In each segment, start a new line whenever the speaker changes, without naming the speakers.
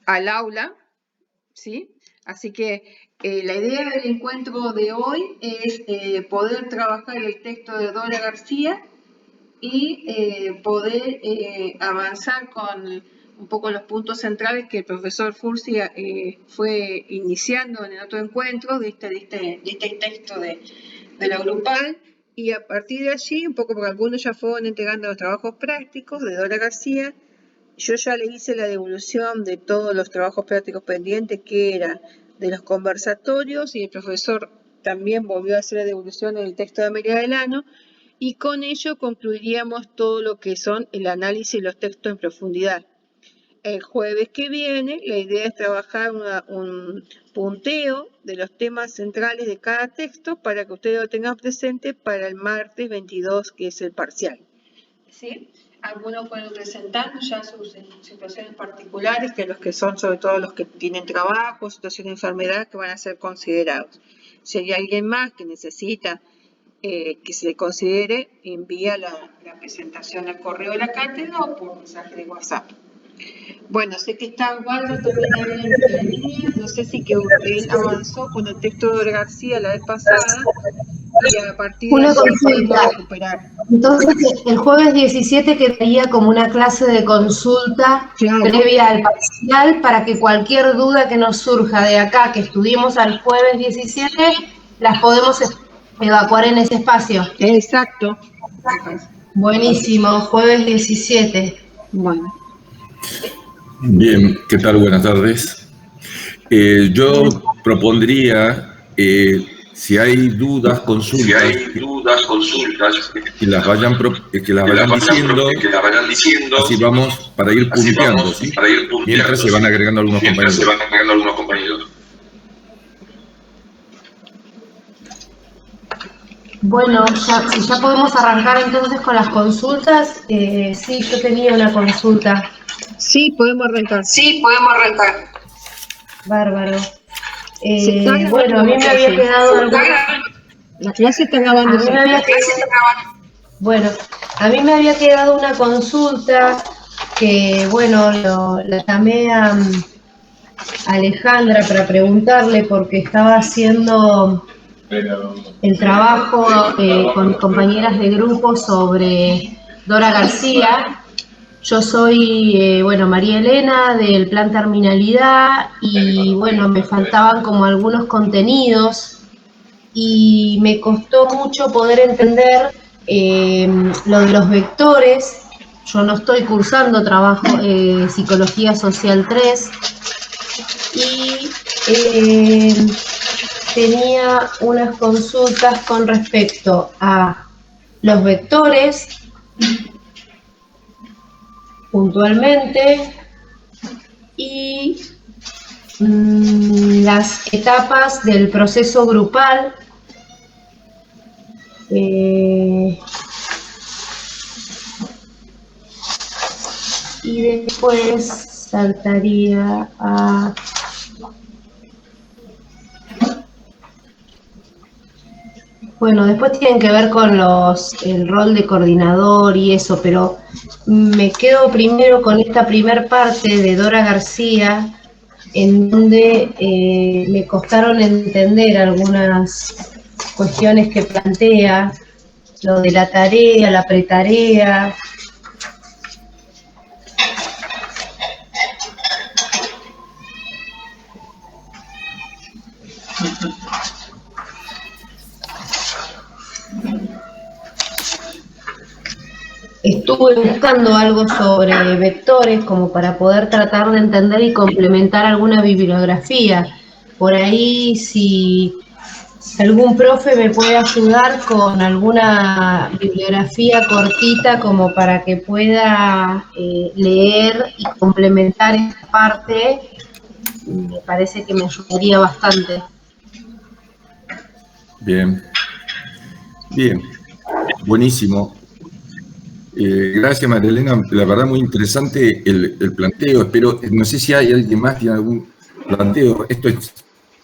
al aula, ¿sí? Así que la idea del encuentro de hoy es poder trabajar el texto de Dora García y poder avanzar con un poco los puntos centrales que el profesor Furcia fue iniciando en el otro encuentro de este texto de la grupal, y a partir de allí, un poco porque algunos ya fueron entregando los trabajos prácticos de Dora García. Yo ya le hice la devolución de todos los trabajos prácticos pendientes, que era de los conversatorios, y el profesor también volvió a hacer la devolución del texto de Amelia Delano, y con ello concluiríamos todo lo que son el análisis de los textos en profundidad. El jueves que viene, la idea es trabajar un punteo de los temas centrales de cada texto para que ustedes lo tengan presente para el martes 22, que es el parcial. ¿Sí? Algunos fueron presentando ya sus situaciones particulares, que los que son sobre todo los que tienen trabajo, situación de enfermedad, que van a ser considerados. Si hay alguien más que necesita que se le considere, envía la presentación al correo de la cátedra o por mensaje de WhatsApp. Bueno, sé que está Waldo también ahí en línea, no sé si que él avanzó con el texto de Dora García la vez pasada y a partir de
una
allí podemos
consulta.
recuperar.
Entonces, el jueves 17 quedaría como una clase de consulta previa al parcial para que cualquier duda que nos surja de acá, que estudiemos al jueves 17, las podemos evacuar en ese espacio.
Exacto.
Buenísimo, jueves 17.
Bueno.
Bien, ¿qué tal? Buenas tardes. Yo propondría, si hay dudas, consultas, que las vayan diciendo, así vamos para ir punteando, ¿sí? Mientras se van agregando algunos compañeros.
Bueno, si ya podemos arrancar entonces con las consultas. Sí, yo tenía una consulta.
Sí, podemos arrancar.
Bárbaro. Bueno, a mí me había quedado
La clase está grabando.
Bueno, a mí me había quedado una consulta que, bueno, la llamé a Alejandra para preguntarle porque estaba haciendo el trabajo con mis compañeras de grupo sobre Dora García. Yo soy, María Elena del Plan Terminalidad y, me faltaban como algunos contenidos y me costó mucho poder entender lo de los vectores. Yo no estoy cursando trabajo Psicología Social 3 y tenía unas consultas con respecto a los vectores puntualmente y las etapas del proceso grupal. Y después saltaría a después tienen que ver con el rol de coordinador y eso, pero me quedo primero con esta primer parte de Dora García, en donde me costaron entender algunas cuestiones que plantea, lo de la tarea, la pretarea. Estuve buscando algo sobre vectores como para poder tratar de entender y complementar alguna bibliografía. Por ahí, si algún profe me puede ayudar con alguna bibliografía cortita como para que pueda leer y complementar esta parte, me parece que me ayudaría bastante.
Bien, buenísimo. Gracias, María Elena. La verdad, muy interesante el planteo. Espero, no sé si hay alguien más que tiene algún planteo. Esto es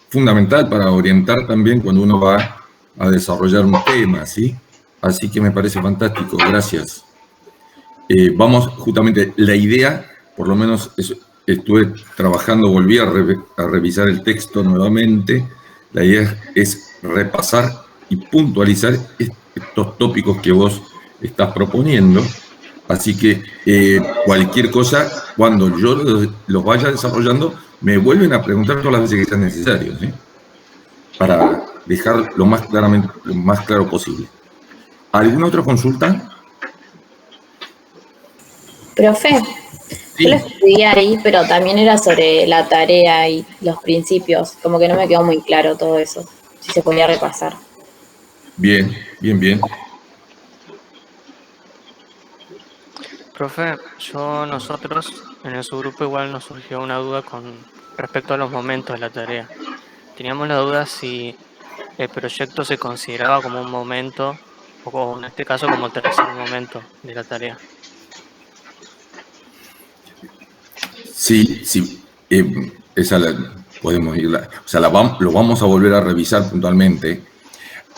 fundamental para orientar también cuando uno va a desarrollar un tema, ¿sí? Así que me parece fantástico. Gracias. Vamos, justamente, la idea, por lo menos, es estuve trabajando, volví a revisar el texto nuevamente. La idea es repasar y puntualizar estos tópicos que vos estás proponiendo. Así que cualquier cosa, cuando yo los vaya desarrollando, me vuelven a preguntar todas las veces que sean necesarios, ¿sí? Para dejar lo más claro posible. ¿Alguna otra consulta?
Profe,
Sí.
yo lo estudié ahí, pero también era sobre la tarea y los principios. Como que no me quedó muy claro todo eso. Si se podía repasar.
Bien, bien, bien.
Profe, nosotros en el subgrupo igual nos surgió una duda con respecto a los momentos de la tarea. Teníamos la duda si el proyecto se consideraba como un momento, o en este caso como el tercer momento de la tarea.
Sí, sí. Esa podemos ir. O sea, lo vamos a volver a revisar puntualmente.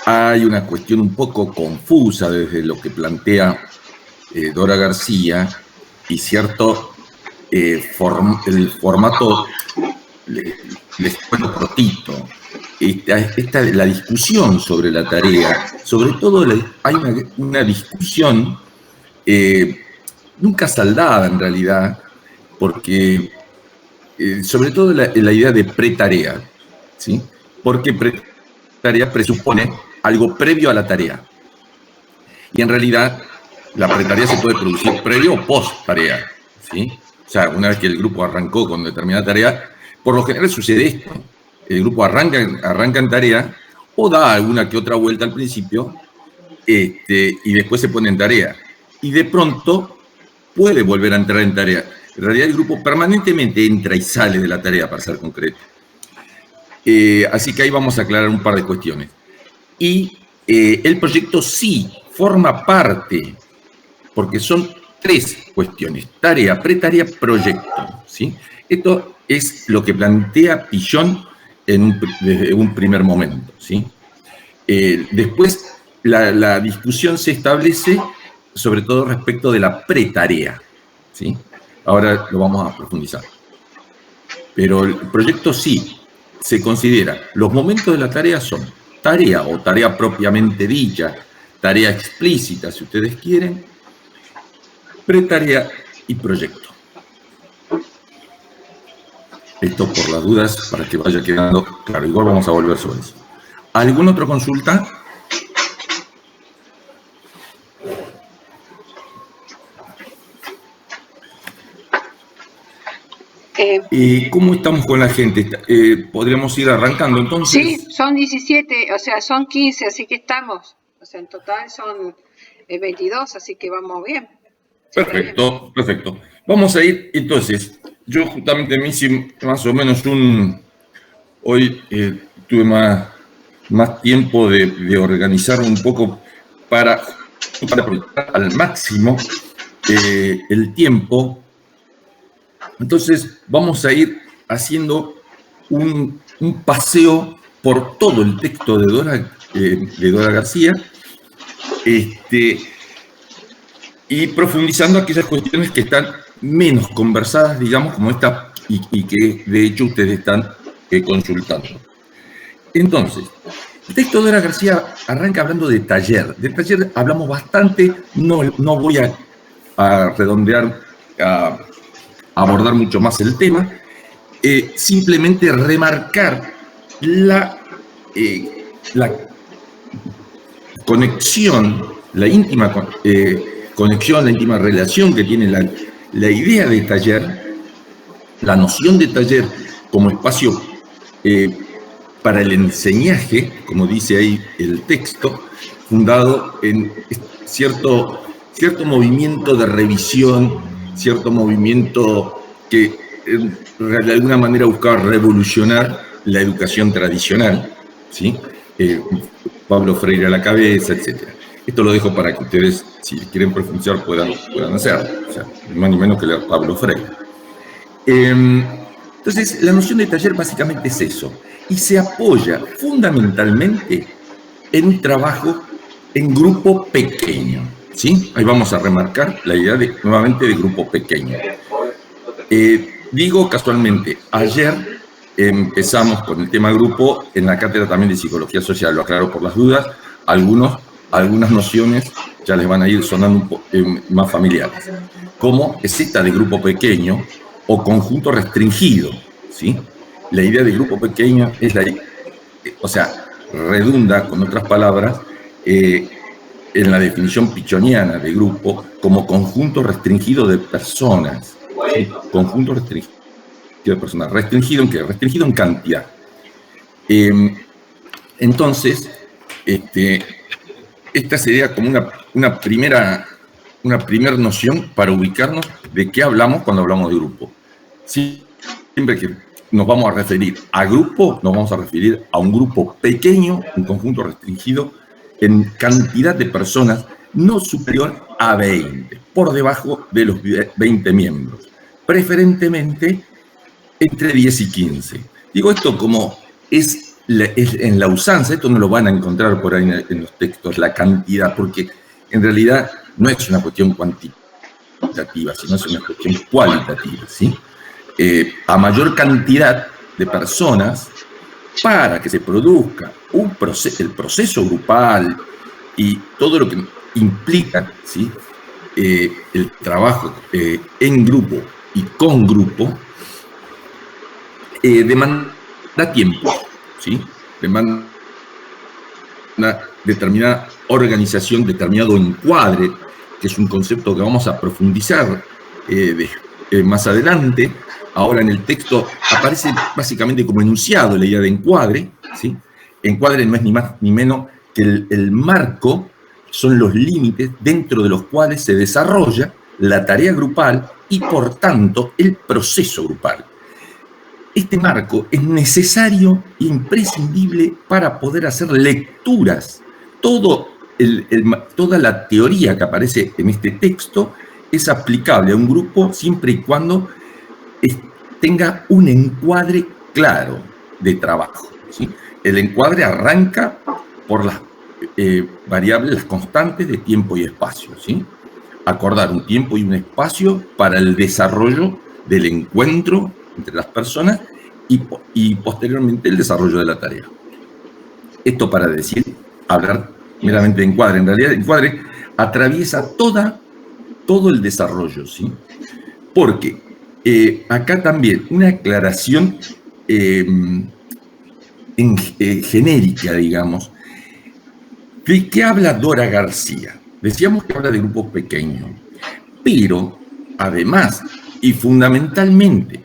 Hay una cuestión un poco confusa desde lo que plantea Dora García y cierto el formato les cuento cortito. La discusión sobre la tarea, sobre todo hay una discusión nunca saldada en realidad, porque sobre todo la idea de pretarea, ¿sí? Porque pretarea presupone algo previo a la tarea. Y en realidad la pretarea se puede producir previo o post tarea, ¿sí? O sea, una vez que el grupo arrancó con determinada tarea, por lo general sucede esto. El grupo arranca en tarea o da alguna que otra vuelta al principio y después se pone en tarea. Y de pronto puede volver a entrar en tarea. En realidad el grupo permanentemente entra y sale de la tarea, para ser concreto. Así que ahí vamos a aclarar un par de cuestiones. Y el proyecto sí forma parte, porque son tres cuestiones: tarea, pretarea, proyecto, ¿sí? Esto es lo que plantea Pillon desde un primer momento, ¿sí? Después la discusión se establece sobre todo respecto de la pretarea, ¿sí? Ahora lo vamos a profundizar. Pero el proyecto sí se considera, los momentos de la tarea son tarea o tarea propiamente dicha, tarea explícita, si ustedes quieren, pretarea y proyecto. Esto por las dudas, para que vaya quedando claro. Igual vamos a volver sobre eso. ¿Alguna otra consulta? ¿Cómo estamos con la gente? ¿Podríamos ir arrancando entonces?
Sí, son 17, o sea, son 15, así que estamos. O sea, en total son 22, así que vamos bien.
Perfecto, perfecto. Vamos a ir, entonces, yo justamente me hice más o menos hoy tuve más tiempo de organizar un poco para aprovechar al máximo el tiempo. Entonces vamos a ir haciendo un paseo por todo el texto de Dora García y profundizando aquellas cuestiones que están menos conversadas, digamos, como esta, y que de hecho ustedes están consultando. Entonces, el texto de Dora García arranca hablando de taller. De taller hablamos bastante, no voy a redondear, a abordar mucho más el tema, simplemente remarcar la conexión, la íntima conexión, la íntima relación que tiene la idea de taller, la noción de taller como espacio para el enseñaje, como dice ahí el texto, fundado en cierto movimiento de revisión, cierto movimiento que de alguna manera buscaba revolucionar la educación tradicional, ¿sí? Pablo Freire a la cabeza, etc. Esto lo dejo para que ustedes, si quieren profundizar, puedan hacerlo. O sea, ni más ni menos que leer Pablo Freire. Entonces, la noción de taller básicamente es eso, y se apoya fundamentalmente en un trabajo en grupo pequeño, ¿sí? Ahí vamos a remarcar la idea nuevamente de grupo pequeño. Digo casualmente, ayer empezamos con el tema grupo en la cátedra también de psicología social, lo aclaro por las dudas, algunas nociones ya les van a ir sonando más familiares, como es esta de grupo pequeño o conjunto restringido, ¿sí? La idea de grupo pequeño es redunda, con otras palabras, en la definición pichoniana de grupo como conjunto restringido de personas, ¿sí? Conjunto restringido de personas. ¿Restringido en qué? Restringido en cantidad. Entonces, esta sería como una primera noción para ubicarnos de qué hablamos cuando hablamos de grupo. Sí, siempre que nos vamos a referir a grupo, nos vamos a referir a un grupo pequeño, un conjunto restringido en cantidad de personas no superior a 20, por debajo de los 20 miembros, preferentemente entre 10 y 15. Digo esto como es en la usanza, esto no lo van a encontrar por ahí en los textos, la cantidad, porque en realidad no es una cuestión cuantitativa, sino es una cuestión cualitativa, ¿sí? A mayor cantidad de personas, para que se produzca el proceso grupal y todo lo que implica, ¿sí? El trabajo en grupo y con grupo, demanda tiempo, ¿sí? Demanda una determinada organización, determinado encuadre, que es un concepto que vamos a profundizar más adelante. Ahora en el texto aparece básicamente como enunciado la idea de encuadre, ¿sí? Encuadre no es ni más ni menos que el marco, son los límites dentro de los cuales se desarrolla la tarea grupal y por tanto el proceso grupal. Este marco es necesario e imprescindible para poder hacer lecturas. Toda la teoría que aparece en este texto es aplicable a un grupo siempre y cuando tenga un encuadre claro de trabajo, ¿sí? El encuadre arranca por las variables, las constantes de tiempo y espacio, ¿sí? Acordar un tiempo y un espacio para el desarrollo del encuentro entre las personas y posteriormente el desarrollo de la tarea. Esto para hablar meramente de encuadre. En realidad el encuadre atraviesa todo el desarrollo, ¿sí? Porque acá también una aclaración genérica, digamos, ¿de qué habla Dora García? Decíamos que habla de grupos pequeños, pero además y fundamentalmente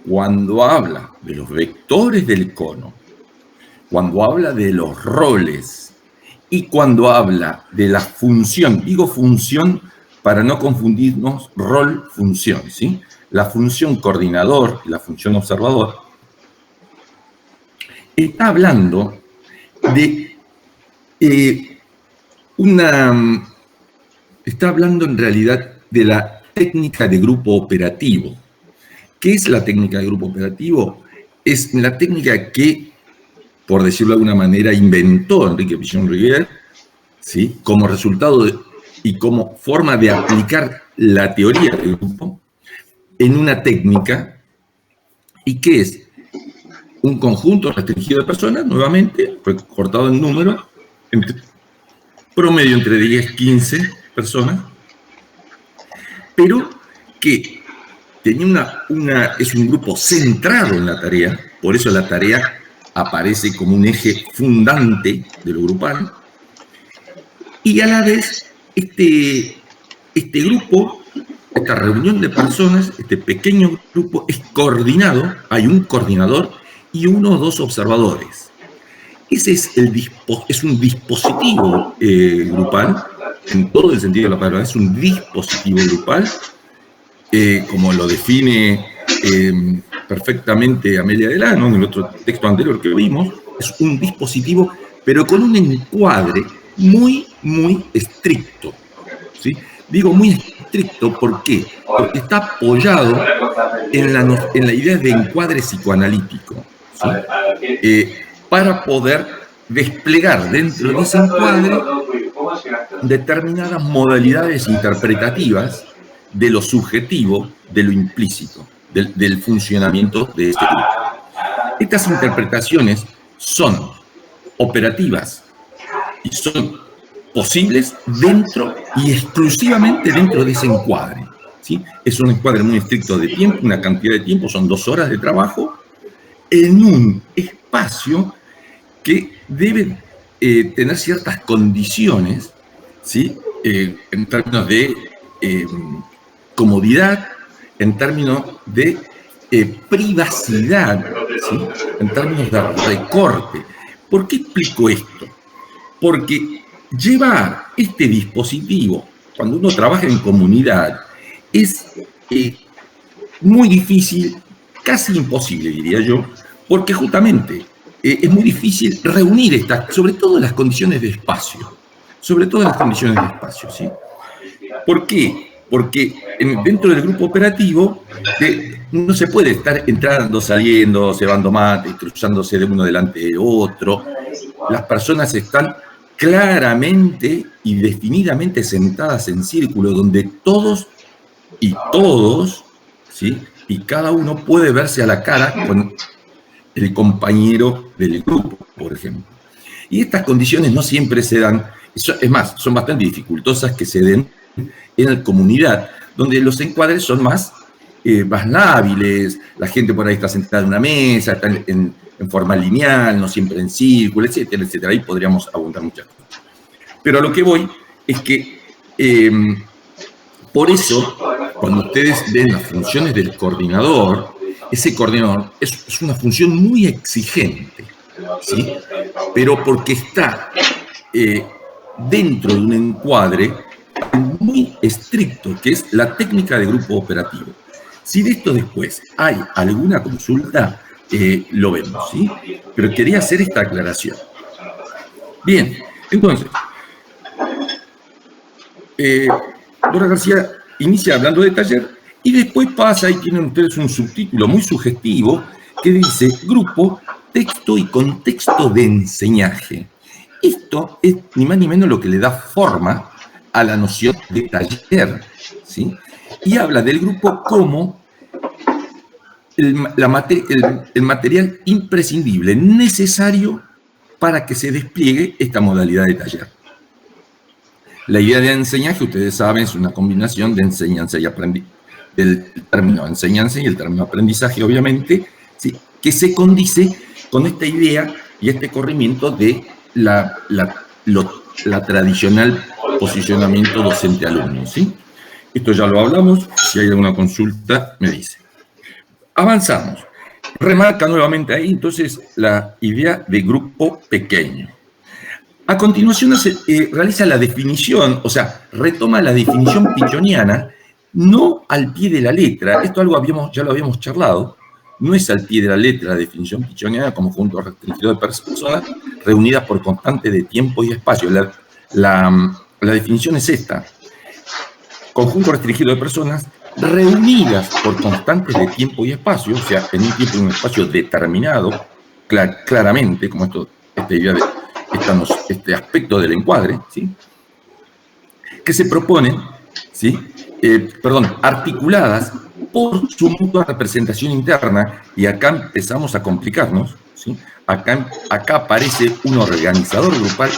cuando habla de los vectores del cono, cuando habla de los roles y cuando habla de la función, digo función para no confundirnos rol-función, ¿sí? La función coordinador y la función observador, está hablando de está hablando en realidad de la técnica de grupo operativo. ¿Qué es la técnica de grupo operativo? Es la técnica que, por decirlo de alguna manera, inventó Enrique Pichon-Rivière, ¿sí? Como resultado y como forma de aplicar la teoría del grupo en una técnica, y que es un conjunto restringido de personas, nuevamente, recortado en número, promedio entre 10 y 15 personas, pero que tenía es un grupo centrado en la tarea, por eso la tarea aparece como un eje fundante de lo grupal, y a la vez este grupo, esta reunión de personas, este pequeño grupo es coordinado, hay un coordinador y uno o dos observadores. Ese es un dispositivo grupal, en todo el sentido de la palabra, es un dispositivo grupal, como lo define perfectamente Amelia Delano en el otro texto anterior que vimos, es un dispositivo, pero con un encuadre muy, muy estricto, ¿sí? Digo muy estricto, ¿por qué? Porque está apoyado en la idea de encuadre psicoanalítico, ¿sí? Para poder desplegar dentro de ese encuadre determinadas modalidades interpretativas de lo subjetivo, de lo implícito, del funcionamiento de este grupo. Estas interpretaciones son operativas y son posibles dentro y exclusivamente dentro de ese encuadre, ¿sí? Es un encuadre muy estricto de tiempo, una cantidad de tiempo, son 2 horas de trabajo en un espacio que debe tener ciertas condiciones, ¿sí? En términos de comodidad, en términos de privacidad, ¿sí? En términos de recorte. ¿Por qué explico esto? Porque llevar este dispositivo, cuando uno trabaja en comunidad, es muy difícil, casi imposible, diría yo, porque justamente es muy difícil reunir estas, sobre todo las condiciones de espacio, ¿sí? ¿Por qué? Porque dentro del grupo operativo no se puede estar entrando, saliendo, cebando mate, cruzándose de uno delante de otro. Las personas están claramente y definidamente sentadas en círculo, donde todos, ¿sí? Y cada uno puede verse a la cara con el compañero del grupo, por ejemplo. Y estas condiciones no siempre se dan, es más, son bastante dificultosas que se den en la comunidad, donde los encuadres son más hábiles, la gente por ahí está sentada en una mesa, está en forma lineal, no siempre en círculo, etcétera, etcétera. Ahí podríamos abundar muchas cosas. Pero a lo que voy es que, por eso, cuando ustedes ven las funciones del coordinador, ese coordinador es una función muy exigente, ¿sí? Pero porque está dentro de un encuadre muy estricto, que es la técnica de grupo operativo. Si de esto después hay alguna consulta, lo vemos, ¿sí? Pero quería hacer esta aclaración. Bien, entonces, Dora García inicia hablando de taller y después pasa, y tienen ustedes un subtítulo muy sugestivo que dice grupo, texto y contexto de enseñaje. Esto es ni más ni menos lo que le da forma a la noción de taller, ¿sí? Y habla del grupo como el material imprescindible, necesario para que se despliegue esta modalidad de taller. La idea de enseñaje, ustedes saben, es una combinación de enseñanza y aprendizaje, del término enseñanza y el término aprendizaje, obviamente, ¿sí? Que se condice con esta idea y este corrimiento de la tradicional posicionamiento docente-alumno, ¿sí? Esto ya lo hablamos, si hay alguna consulta me dice. Avanzamos. Remarca nuevamente ahí entonces la idea de grupo pequeño. A continuación realiza la definición, o sea, retoma la definición pichoniana, no al pie de la letra, esto ya lo habíamos charlado, no es al pie de la letra la definición pichoniana como conjunto restringido de personas reunidas por constante de tiempo y espacio. La definición es esta: conjunto restringido de personas reunidas por constantes de tiempo y espacio, o sea, en un tiempo y un espacio determinado, claramente, como esta idea de este aspecto del encuadre, ¿sí? Que se proponen, ¿sí? Articuladas por su mutua representación interna, y acá empezamos a complicarnos, ¿sí? Acá aparece un organizador grupal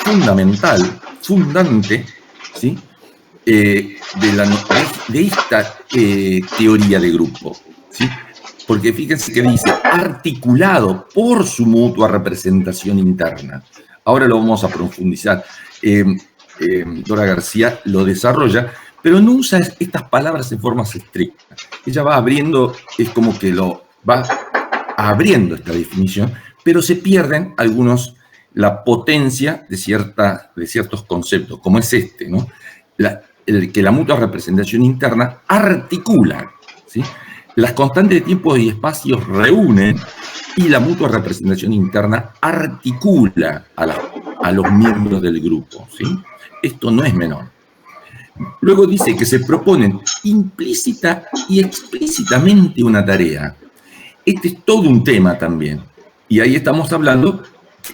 fundamental, fundante, ¿sí? De esta teoría de grupo, ¿sí? Porque fíjense que dice articulado por su mutua representación interna. Ahora lo vamos a profundizar. Dora García lo desarrolla, pero no usa estas palabras en forma estricta. Ella va abriendo, es como que lo va abriendo esta definición, pero se pierden la potencia de ciertos conceptos, como es este, ¿no? Que la mutua representación interna articula, ¿sí? Las constantes de tiempo y espacios reúnen y la mutua representación interna articula a los miembros del grupo, ¿sí? Esto no es menor. Luego dice que se proponen implícita y explícitamente una tarea. Este es todo un tema también. Y ahí estamos hablando,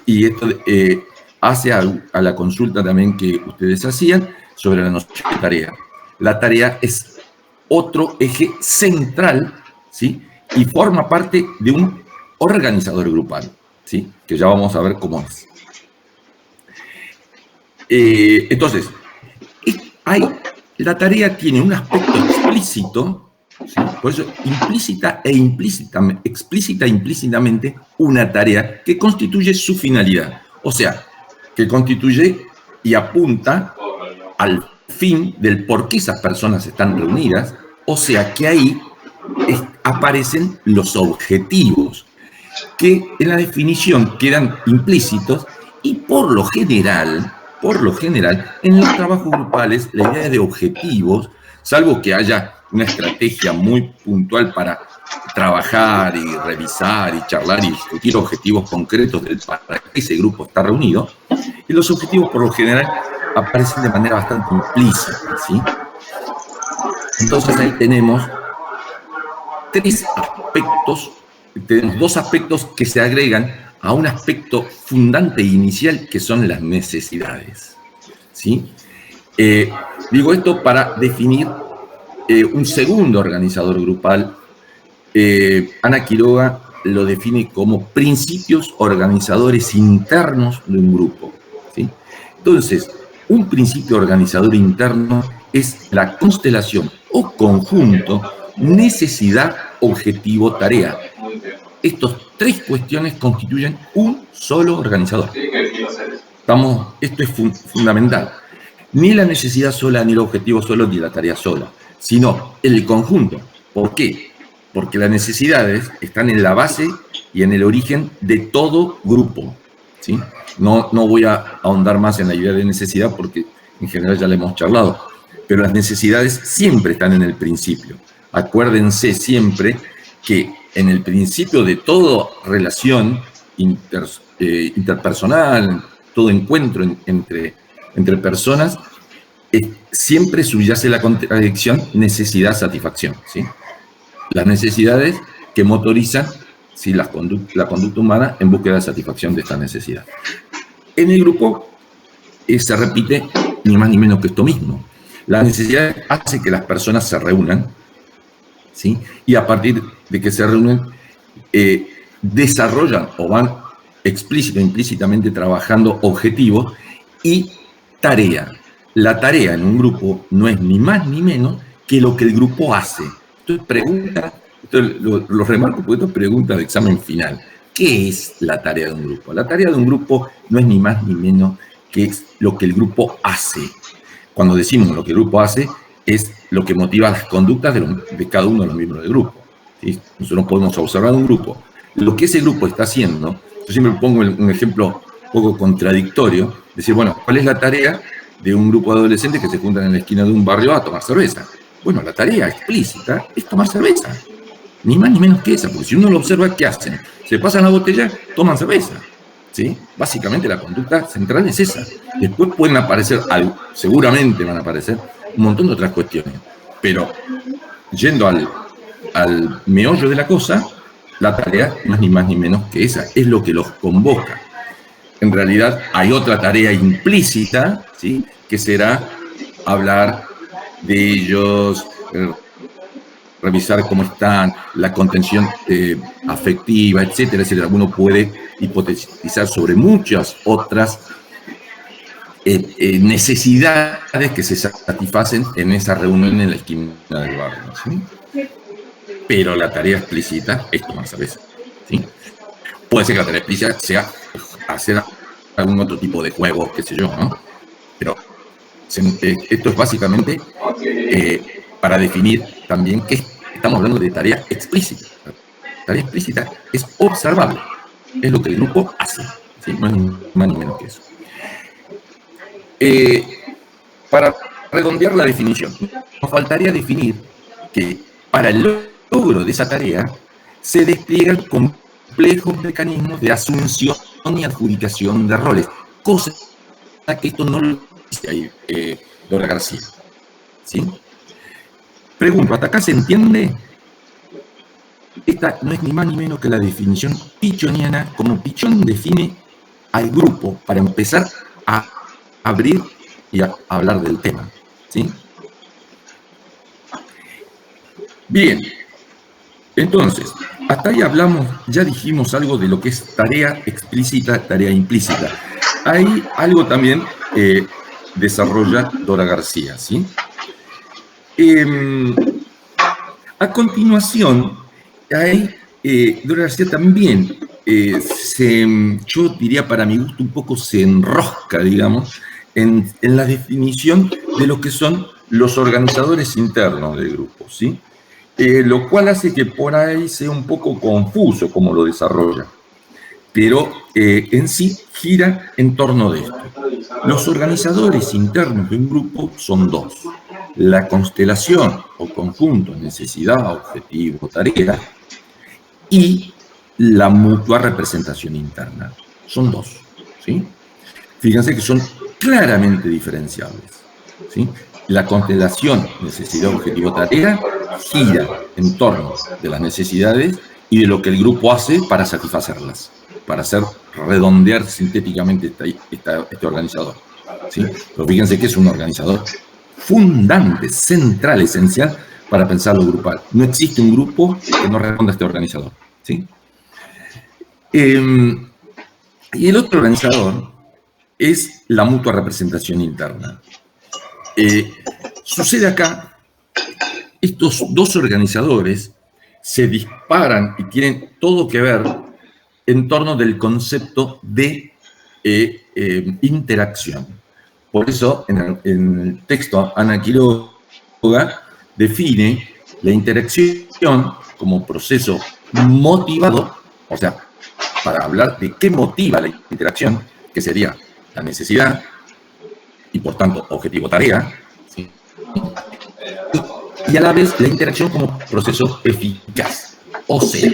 y esto hace a la consulta también que ustedes hacían sobre la noción de tarea. La tarea es otro eje central, ¿sí? Y forma parte de un organizador grupal, ¿sí? Que ya vamos a ver cómo es. Entonces, la tarea tiene un aspecto explícito, ¿sí? Por eso explícita e implícitamente una tarea que constituye su finalidad, o sea, que constituye y apunta al fin del por qué esas personas están reunidas, o sea, que ahí aparecen los objetivos, que en la definición quedan implícitos y por lo general, en los trabajos grupales, la idea de objetivos, salvo que haya una estrategia muy puntual para trabajar y revisar y charlar y discutir objetivos concretos para que ese grupo está reunido, y los objetivos por lo general aparecen de manera bastante implícita, ¿sí? Entonces ahí tenemos dos aspectos que se agregan a un aspecto fundante e inicial que son las necesidades, ¿sí? Digo esto para definir un segundo organizador grupal. Ana Quiroga lo define como principios organizadores internos de un grupo, ¿sí? Entonces, un principio organizador interno es la constelación o conjunto necesidad, objetivo, tarea. Estas tres cuestiones constituyen un solo organizador. Esto es fundamental. Ni la necesidad sola, ni el objetivo solo, ni la tarea sola, sino el conjunto. ¿Por qué? Porque las necesidades están en la base y en el origen de todo grupo, ¿sí? No voy a ahondar más en la idea de necesidad porque en general ya la hemos charlado, pero las necesidades siempre están en el principio. Acuérdense siempre que en el principio de toda relación interpersonal, todo encuentro entre personas, siempre subyace la contradicción necesidad-satisfacción, ¿sí? Las necesidades que motorizan, ¿sí?, la conducta humana en búsqueda de satisfacción de esta necesidad. En el grupo se repite ni más ni menos que esto mismo. La necesidad hace que las personas se reúnan, ¿sí? Y a partir de que se reúnen, desarrollan o van explícito e implícitamente trabajando objetivos y tarea. La tarea en un grupo no es ni más ni menos que lo que el grupo hace. Lo remarco porque esto es pregunta de examen final. ¿Qué es la tarea de un grupo? La tarea de un grupo no es ni más ni menos que es lo que el grupo hace. Cuando decimos lo que el grupo hace, es lo que motiva las conductas de cada uno de los miembros del grupo, ¿sí? Nosotros podemos observar un grupo. Lo que ese grupo está haciendo, yo siempre pongo un ejemplo un poco contradictorio, decir, bueno, ¿cuál es la tarea de un grupo de adolescentes que se juntan en la esquina de un barrio a tomar cerveza? Bueno, la tarea explícita es tomar cerveza. Ni más ni menos que esa, porque si uno lo observa, ¿qué hacen? Se pasan la botella, toman cerveza, ¿sí? Básicamente la conducta central es esa. Después pueden aparecer, seguramente van a aparecer un montón de otras cuestiones, pero yendo al meollo de la cosa, la tarea no es ni más ni menos que esa, es lo que los convoca. En realidad hay otra tarea implícita, ¿sí?, que será hablar de ellos, revisar cómo están, la contención afectiva, etcétera, etcétera. Uno puede hipotetizar sobre muchas otras necesidades que se satisfacen en esa reunión en la esquina del barrio, ¿sí? Pero la tarea explícita es tomar cerveza, ¿sí? Puede ser que la tarea explícita sea hacer algún otro tipo de juego, qué sé yo, ¿no? Pero esto es básicamente para definir también que estamos hablando de tarea explícita. La tarea explícita es observable, es lo que el grupo hace, ¿sí? No es ni más ni menos que eso. Para redondear la definición, nos faltaría definir que para el logro de esa tarea se despliegan complejos mecanismos de asunción y adjudicación de roles, cosa que esto no lo dice ahí Dora García, ¿sí? Pregunto, ¿hasta acá se entiende? Esta no es ni más ni menos que la definición pichoniana, como Pichón define al grupo para empezar a abrir y a hablar del tema, ¿sí? Bien, Entonces, hasta ahí hablamos, ya dijimos algo de lo que es tarea explícita, tarea implícita. Ahí algo también desarrolla Dora García, ¿sí? A continuación, ahí Dora García también yo diría para mi gusto un poco se enrosca, digamos, en la definición de lo que son los organizadores internos del grupo, ¿sí? Lo cual hace que por ahí sea un poco confuso cómo lo desarrolla, pero en sí gira en torno de esto. Los organizadores internos de un grupo son dos: la constelación o conjunto, necesidad, objetivo, tarea, y la mutua representación interna. Son dos, ¿sí? Fíjense que son claramente diferenciables, ¿sí? La constelación, necesidad, objetivo, tarea, gira en torno de las necesidades y de lo que el grupo hace para satisfacerlas, para hacer redondear sintéticamente este organizador, ¿sí? Pero fíjense que es un organizador fundante, central, esencial para pensar lo grupal. No existe un grupo que no responda a este organizador, ¿sí? Y el otro organizador es la mutua representación interna. Sucede acá, estos dos organizadores se disparan y tienen todo que ver en torno del concepto de interacción. Por eso, en el texto, Ana Quiroga define la interacción como proceso motivado, o sea, para hablar de qué motiva la interacción, que sería la necesidad y, por tanto, objetivo-tarea, ¿sí? Y a la vez la interacción como proceso eficaz. O sea,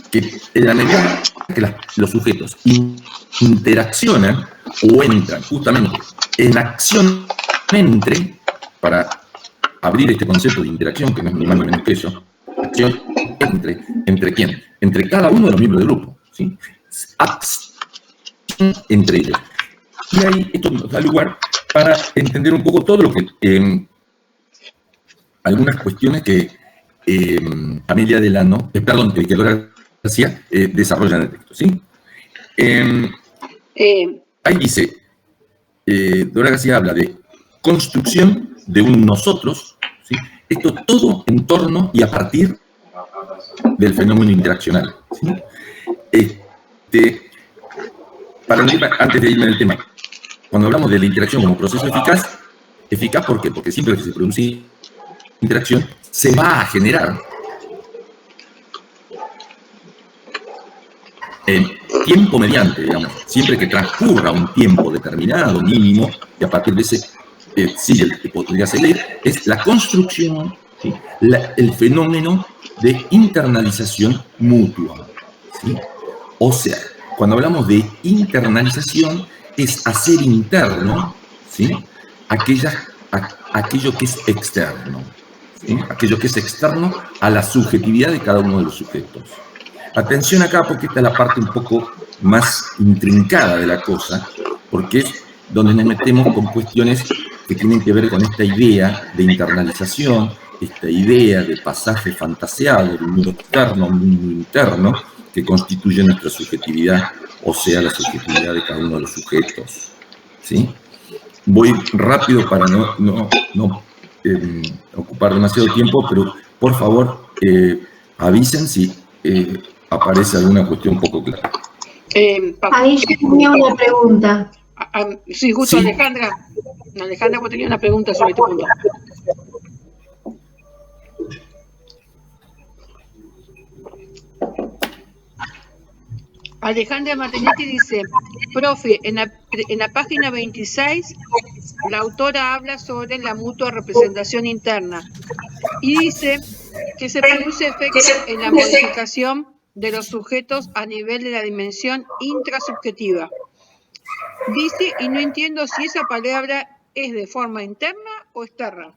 que en la medida que los sujetos interaccionan o entran justamente en acción para abrir este concepto de interacción, que no es ni más ni menos que eso, acción ¿entre quién? Entre cada uno de los miembros del grupo, ¿sí? Acción entre ellos. Y ahí esto nos da lugar para entender un poco todo lo que algunas cuestiones que Amelia Delano, que Dora García desarrolla en el texto, ¿sí? Ahí dice, Dora García habla de construcción de un nosotros, ¿sí? Esto todo en torno y a partir del fenómeno interaccional, ¿sí? Antes de irme al tema, cuando hablamos de la interacción como proceso eficaz, ¿por qué? Porque siempre que se produce interacción, se va a generar tiempo mediante, digamos, siempre que transcurra un tiempo determinado, mínimo, y a partir de ese sigue el que podría seguir, es la construcción, ¿sí? El fenómeno de internalización mutua, ¿sí? O sea, cuando hablamos de internalización, es hacer interno, ¿sí? Aquello que es externo, ¿sí? Aquello que es externo a la subjetividad de cada uno de los sujetos. Atención acá, porque esta es la parte un poco más intrincada de la cosa, porque es donde nos metemos con cuestiones que tienen que ver con esta idea de internalización, esta idea de pasaje fantaseado del mundo externo a un mundo interno que constituye nuestra subjetividad, o sea, la subjetividad de cada uno de los sujetos, ¿sí? Voy rápido para no ocupar demasiado tiempo, pero por favor avisen si aparece alguna cuestión poco clara.
Ahí yo tenía una pregunta.
Sí, justo, sí. Alejandra, vos tenías una pregunta sobre este punto. Alejandra Martinetti dice, profe, en la página 26, la autora habla sobre la mutua representación interna y dice que se produce efecto en la modificación de los sujetos a nivel de la dimensión intrasubjetiva. Dice, y no entiendo si esa palabra es de forma interna o externa.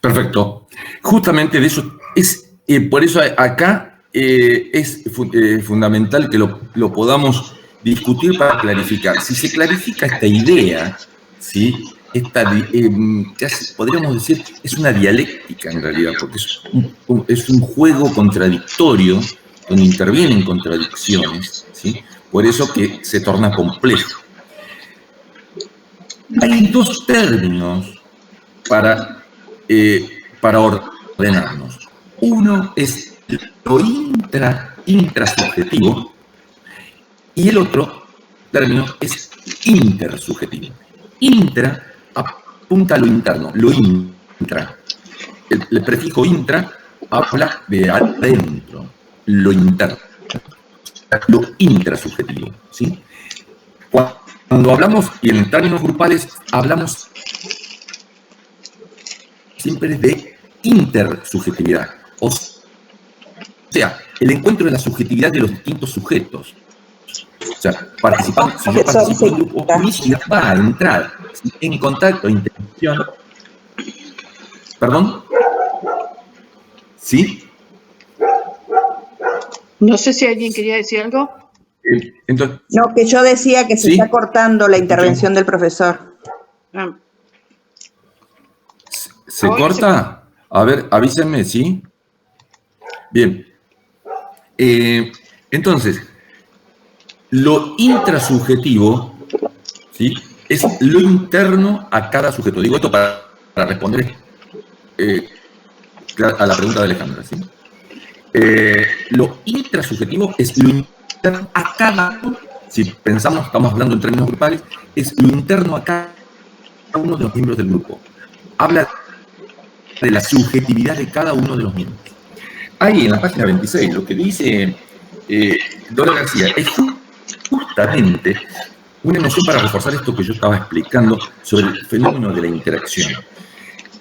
Perfecto. Justamente de eso es, por eso acá es fundamental que lo podamos discutir para clarificar. Si se clarifica esta idea, ¿sí? podríamos decir, es una dialéctica en realidad, porque es un juego contradictorio donde intervienen contradicciones, ¿sí? Por eso que se torna complejo. Hay dos términos para ordenarnos. Uno es lo intrasubjetivo y el otro término es intersubjetivo. Intra apunta a lo interno, lo intra. El prefijo intra habla de adentro, lo interno, lo intrasubjetivo, ¿sí? Cuando hablamos, y en términos grupales, hablamos siempre de intersubjetividad, o sea, el encuentro de la subjetividad de los distintos sujetos. O sea, si yo participo en un grupo, mi ciudad va a entrar en contacto, interacción. ¿Perdón? ¿Sí?
No sé si alguien quería decir algo.
Entonces,
no, que yo decía que se está cortando la intervención del profesor.
¿Se corta? A ver, avísenme, ¿sí? Bien. Entonces, lo intrasubjetivo, ¿sí?, es lo interno a cada sujeto. Digo esto para responder a la pregunta de Alejandra, ¿sí? Lo intrasubjetivo es lo interno a cada uno. Si pensamos, estamos hablando en términos grupales, es lo interno a cada uno de los miembros del grupo. Habla de la subjetividad de cada uno de los miembros. Ahí en la página 26, lo que dice Dora García es justamente una noción para reforzar esto que yo estaba explicando sobre el fenómeno de la interacción.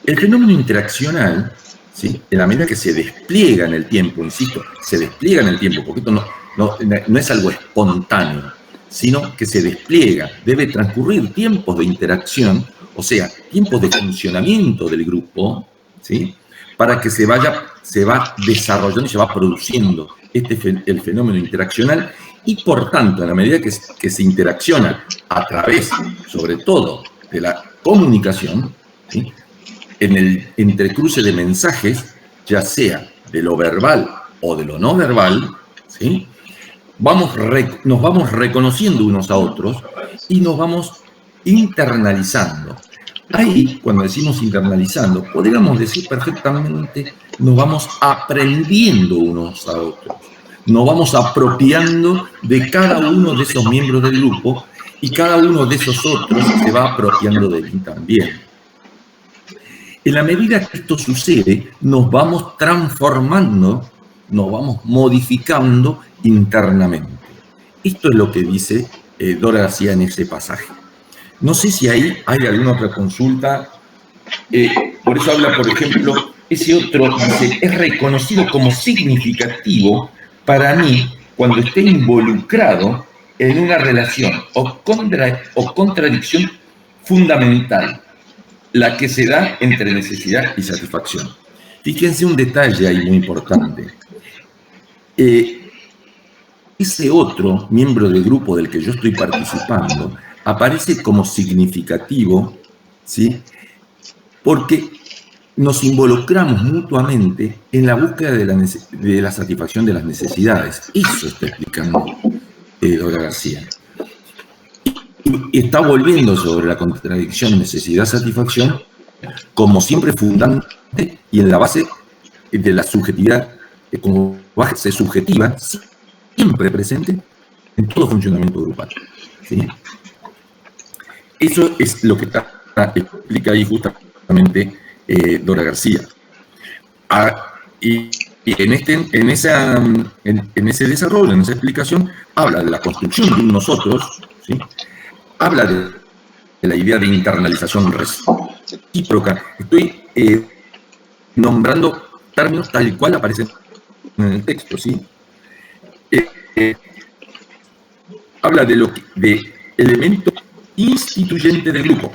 El fenómeno interaccional, ¿sí?, en la medida que se despliega en el tiempo, insisto, se despliega en el tiempo, porque esto no es algo espontáneo, sino que se despliega, debe transcurrir tiempos de interacción, o sea, tiempos de funcionamiento del grupo, ¿sí?, para que se va desarrollando y se va produciendo el fenómeno interaccional, y por tanto, a la medida que se interacciona a través, sobre todo, de la comunicación, ¿sí?, en el entrecruce de mensajes, ya sea de lo verbal o de lo no verbal, ¿sí?, nos vamos reconociendo unos a otros y nos vamos internalizando. Ahí, cuando decimos internalizando, podríamos decir perfectamente, nos vamos aprendiendo unos a otros, nos vamos apropiando de cada uno de esos miembros del grupo y cada uno de esos otros se va apropiando de mí también. En la medida que esto sucede, nos vamos transformando, nos vamos modificando internamente. Esto es lo que dice Dora García en ese pasaje. No sé si ahí hay alguna otra consulta. Por eso habla, por ejemplo, ese otro dice, es reconocido como significativo para mí cuando esté involucrado en una relación o contradicción fundamental, la que se da entre necesidad y satisfacción. Fíjense un detalle ahí muy importante. Ese otro miembro del grupo del que yo estoy participando aparece como significativo, ¿sí?, porque nos involucramos mutuamente en la búsqueda de la satisfacción de las necesidades. Eso está explicando Dora García. Y está volviendo sobre la contradicción necesidad-satisfacción como siempre fundante y en la base de la subjetividad, como base subjetiva, siempre presente en todo funcionamiento grupal, ¿sí? Eso es lo que explica ahí justamente Dora García. Y en ese desarrollo, en esa explicación, habla de la construcción de un nosotros, ¿sí?, habla de la idea de internalización recíproca. Estoy nombrando términos tal y cual aparecen en el texto, ¿sí? Habla de elemento instituyente del grupo.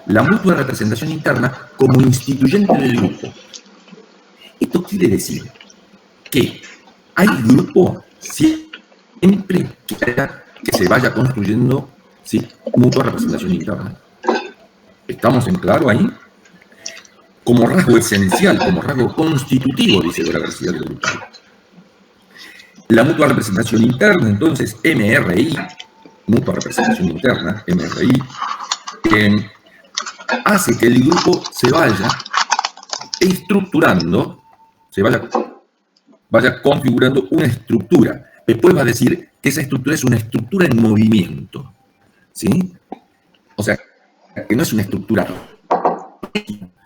La mutua representación interna como instituyente del grupo. Esto quiere decir que hay grupo siempre que se vaya construyendo ¿sí? Mutua representación interna. ¿Estamos en claro ahí? Como rasgo esencial, como rasgo constitutivo, dice Dora García del grupal. La mutua representación interna, entonces, MRI, mutua representación interna, MRI, hace que el grupo se vaya estructurando, se vaya configurando una estructura. Después va a decir que esa estructura es una estructura en movimiento, ¿sí? O sea, que no es una estructura,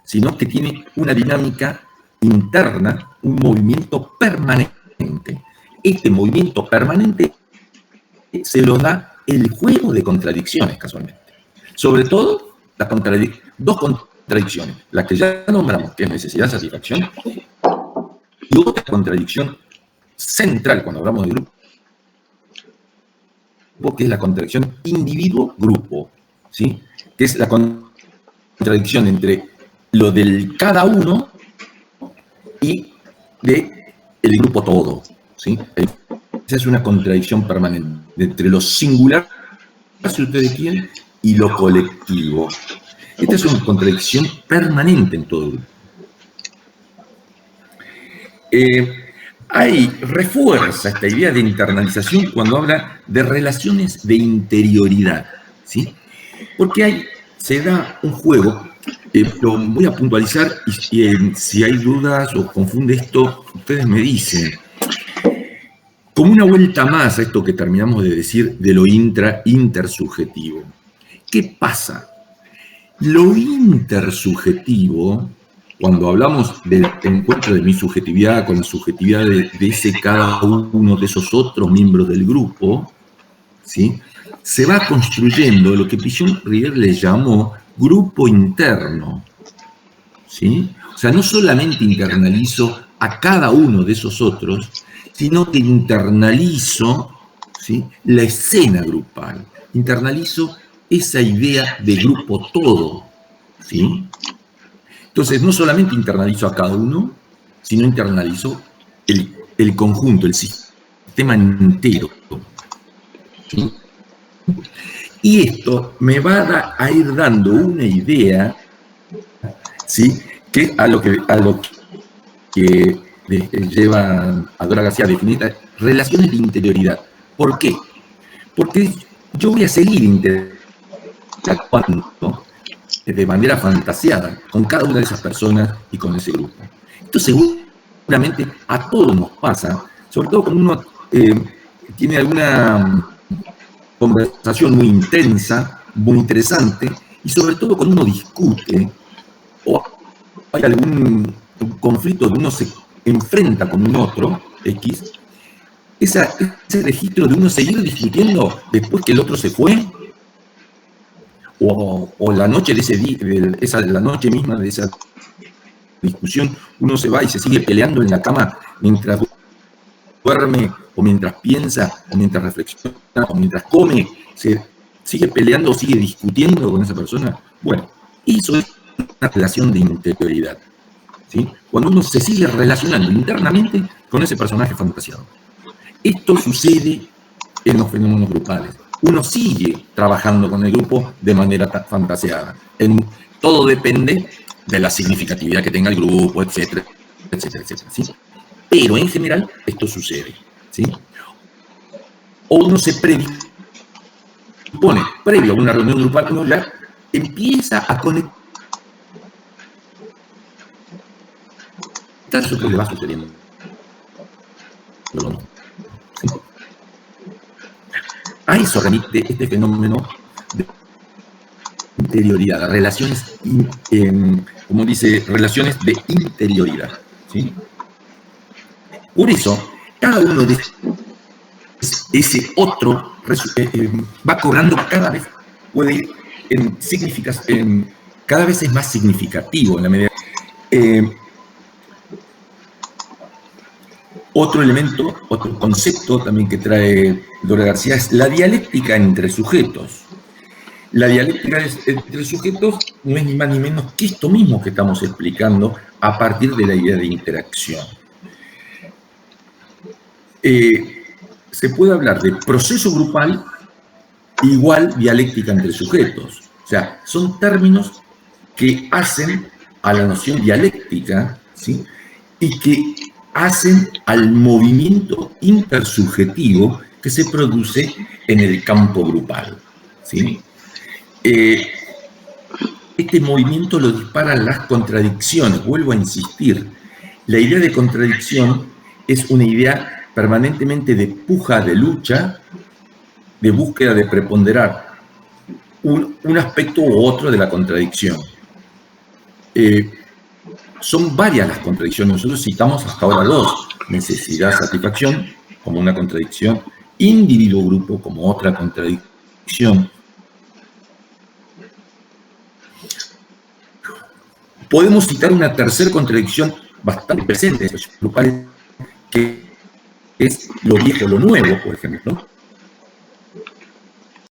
sino que tiene una dinámica interna, un movimiento permanente. Este movimiento permanente se lo da el juego de contradicciones, casualmente. Sobre todo, dos contradicciones. La que ya nombramos, que es necesidad-satisfacción, y otra contradicción central cuando hablamos de grupo, que es la contradicción individuo-grupo, ¿sí? Que es la contradicción entre lo del cada uno y del grupo todo, ¿sí? Esa es una contradicción permanente entre lo singular, si ustedes quieren, y lo colectivo. Esta es una contradicción permanente en todo el grupo. Refuerza esta idea de internalización cuando habla de relaciones de interioridad, ¿sí? Porque se da un juego, lo voy a puntualizar y si hay dudas o confunde esto, ustedes me dicen. Como una vuelta más a esto que terminamos de decir de lo intersubjetivo. ¿Qué pasa? Lo intersubjetivo, cuando hablamos del encuentro de mi subjetividad con la subjetividad de ese cada uno de esos otros miembros del grupo, ¿sí? Se va construyendo lo que Pichon-Rivière le llamó grupo interno, ¿sí? O sea, no solamente internalizo a cada uno de esos otros, sino que internalizo, ¿sí?, la escena grupal, internalizo esa idea de grupo todo, ¿sí? Entonces, no solamente internalizo a cada uno, sino internalizo el conjunto, el sistema entero, ¿sí? Y esto me va a ir dando una idea, ¿sí?, que a lo que lleva a Dora García a definir relaciones de interioridad. ¿Por qué? Porque yo voy a seguir interactuando de manera fantaseada con cada una de esas personas y con ese grupo. Esto seguramente a todos nos pasa, sobre todo cuando uno tiene alguna conversación muy intensa, muy interesante, y sobre todo cuando uno discute o hay algún conflicto donde uno se enfrenta con un otro, X, ese registro de uno seguir discutiendo después que el otro se fue, o la noche de ese día, la noche misma de esa discusión, uno se va y se sigue peleando en la cama mientras duerme, o mientras piensa, o mientras reflexiona, o mientras come, se sigue peleando o sigue discutiendo con esa persona. Bueno, eso es una relación de interioridad, ¿sí? Cuando uno se sigue relacionando internamente con ese personaje fantasiado. Esto sucede en los fenómenos grupales. Uno sigue trabajando con el grupo de manera fantaseada. Todo depende de la significatividad que tenga el grupo, etcétera, etcétera, etcétera, ¿sí? Pero en general esto sucede, ¿sí? O uno se predispone, previo a una reunión grupal, uno ya empieza a conectar eso que le va sucediendo. ¿Sí? A eso remite este fenómeno de interioridad, relaciones, como dice, relaciones de interioridad, ¿sí? Por eso, cada uno de ese otro va cobrando cada vez, puede ir cada vez es más significativo en la medida. Otro elemento, otro concepto también que trae Dora García es la dialéctica entre sujetos. La dialéctica entre sujetos no es ni más ni menos que esto mismo que estamos explicando a partir de la idea de interacción. Se puede hablar de proceso grupal igual dialéctica entre sujetos. O sea, son términos que hacen a la noción dialéctica, ¿sí? Y que hacen al movimiento intersubjetivo que se produce en el campo grupal, ¿sí? Este movimiento lo disparan las contradicciones. Vuelvo a insistir, la idea de contradicción es una idea permanentemente de puja, de lucha, de búsqueda de preponderar un aspecto u otro de la contradicción. Son varias las contradicciones. Nosotros citamos hasta ahora dos: necesidad, satisfacción, como una contradicción; individuo-grupo, como otra contradicción. Podemos citar una tercera contradicción bastante presente en los grupales, que es lo viejo, lo nuevo, por ejemplo.